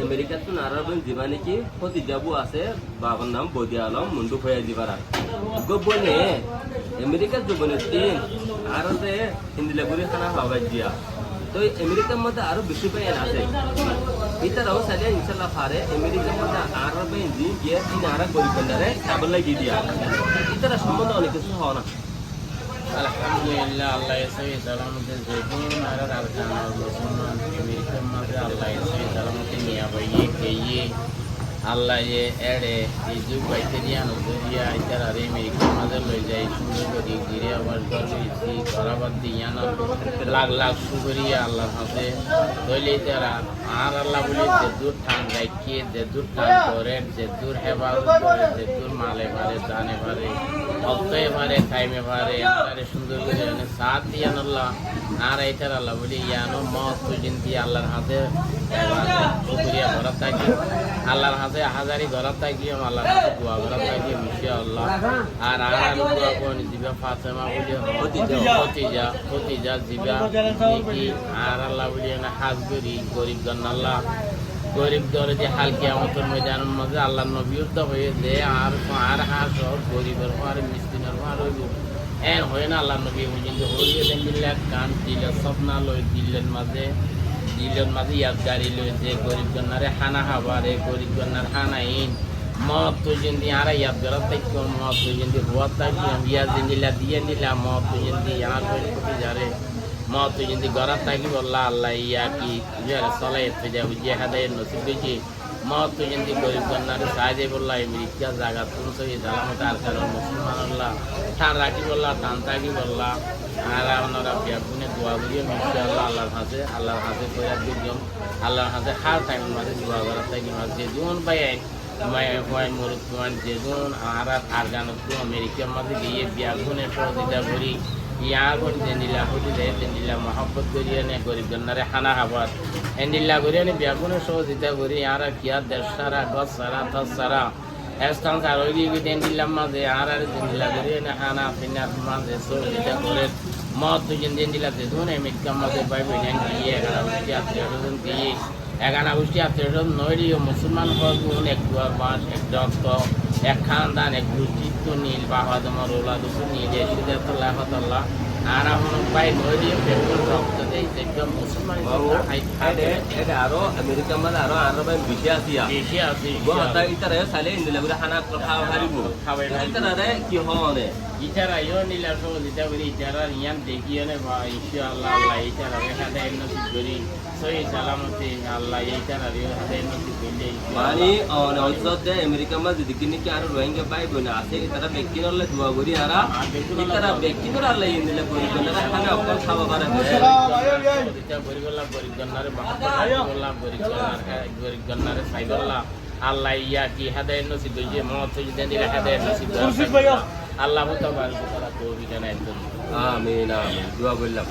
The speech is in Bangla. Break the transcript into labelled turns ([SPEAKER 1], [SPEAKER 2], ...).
[SPEAKER 1] আমেরিকাত নারাবেন যিবা নেকি ভতিজাবু আছে বাবার নাম বদি আলম মুন্ডু ফয়া দিবারা গোবনে আমেরিকাত জবনে তিন আর যে হিন্দিলাগুড়ি খানা খাওয়াই দিয়া তো আমেরিকার মধ্যে আরো বেশি পাইন আছে ইতারাও সালে ইনশাল্লাহ পারে আমেরিকার মধ্যে আরো পাইন গিয়ে তিন আর গরিব বান্দারে চাবল লাগিয়ে দিয়া ইতারা সম্বন্ধে অনেক কিছু হওয়া না
[SPEAKER 2] আলহামদুলিল্লাহ আল্লাহ এসে সালামতে যেদিন আর আরকান মুসলমান আমেরিকার মাঝে আল্লাহ এসে সালামতে নিয়া বাইয়ে খেয়ে আল্লাহ এড়ে এই যুগ বাইতে দিয়া নজরিয়া ইতার আর আমেরিকার মাঝে লই যায় সুন্দর করি ঘিরে আবার গর্বেছি বরাবর দিয়া না লাখ লাখ সুগরিয়া আল্লাহর হাতে তৈলে তারা আর আল্লাহ বলি যে দূর ঠান রাখিয়ে যে দূর ঠান করে যে দূর হেফাজত করে যে দূর মালে পারে জানে পারে অক্ত এবারে টাইমে পারে আরে সুন্দর করে সাথ দিয়ান আল্লাহ আর এইটার আল্লাহ বলি ইয়ানো মত পর্যন্ত আল্লাহর হাতে শুকরিয়া ভরা থাকি আল্লাহর হাতে হাজারি ধরা থাকি আল্লাহর হাতে দোয়া ভরা থাকি ইনশাআল্লাহ আর দোয়া করে দিবা ফাতেমা বলি ফতিজা দিবা কি আর আল্লাহ বলি না হাজ করি গরিব জন আল্লাহ গরিব দরে যে হাল কিয়ামতের ময়দানের মধ্যে আল্লাহ নবী উদ্ধ হয়ে যে আর হাস গরিবের আর মিসকিনের আর হইব এন হয় না আল্লাহ নবী কিন্তু হইয়ে দেন দিলে কান দিলে স্বপ্না লই দিলেন মাঝে ইয়াদগারি লই যে গরিব জনারে হানা হাবারে গরিব জনার হানাইন মত তো জিন্দি আর ইয়াদগার তাই কোন মত তো জিন্দি হওয়া তাই ইয়া জিন্দিলা দিয়ে দিলা মত তো জিন্দি আর কই কোটি যারে মত যদি গড়া থাকি বললা আল্লাহ ইয়া কি যারা চলাই যা বুঝিয়ে হাদায় নসিব দিয়েছি মত যদি গরিব কন্যারে সাহায্য বললা আমেরিকা জায়গা তুলছে জালামত আর কারণ মুসলমান আল্লাহ ঠান রাখি বললা টান থাকি বললা আর আপনারা ব্যাগুনে দোয়া বুঝিয়ে ইনশাআল্লাহ আল্লাহর হাতে কইয়া দিলাম আল্লাহর হাতে হার টাইম মাঝে দোয়া করা থাকি মাঝে জীবন পাই মায় মরুত যেজন আর গানত আমেরিকার মাঝে গিয়ে ব্যাগুনে সহযোগিতা করি ইয়াগন জেনিলা হলি দে জেনিলা মোহাম্মত করিয়ে নে গরিব জন্নারে খানা খাবার এন্ডিল্লা করিয়ে নে ব্যাগুনে সহযোগিতা করি আর কিয়া দেশ সারা গছ সারা থস সারা স্থান সারা ওই গিয়ে জেনিলা মাঝে আর জেনিলা করিয়ে নে খানা পিনা মাঝে সহযোগিতা করে মত দুজন জেনিলা যেজন আমেরিকার মাঝে পাইবে নেন গিয়ে এগানা গোষ্ঠী আত্মীয় নৈরীয় মুসলমান হন এক দুয়ার বাস এক রক্ত এক খানদান এক গোষ্ঠীত্ব নীল বাহাদমর ওলা দুপুর নীল এসিদাতুল্লাহ আর এখন পাই নৈরীয় পেট্রোল রক্ত দেয় একদম মুসলমান
[SPEAKER 1] আরো আমেরিকা মানে আরো বেশি আছে ইতারা চাইলে ইন্দিলা খানা খাওয়া হারিব ইতারা কি হওয়া
[SPEAKER 2] ইটারা ইও নীলা সহযোগিতা করি ইটারা ইয়ান দেখিয়ে নে বা ইনশাআল্লাহ আল্লাহ ইটারা রেখাতে নসিব করি সহি সালামতে আল্লাহ ইটারা রেখাতে নসিব কইলে
[SPEAKER 1] মানে অঞ্চলতে আমেরিকা মা যদি কিনে কি আর রোহিঙ্গা পাই বনা আছে তারা ব্যক্তিনলে দোয়া করি আর তারা ব্যক্তিনলে আল্লাহ ইন্দিলা করি তারা খানা অকল খাওয়া পারে
[SPEAKER 2] সহযোগিতা করি বলা পরিজনারে মহব্বত বলা পরিজনারে সাইদুল্লাহ আল্লাহ ইয়া কি হাদায় নসিব কইছে মত যদি দিলে হাদায় নসিব আল্লাহ তাবারক ওয়া তাআলা তৌফিক দান করুন
[SPEAKER 1] আমিন আমিন দোয়া করলাম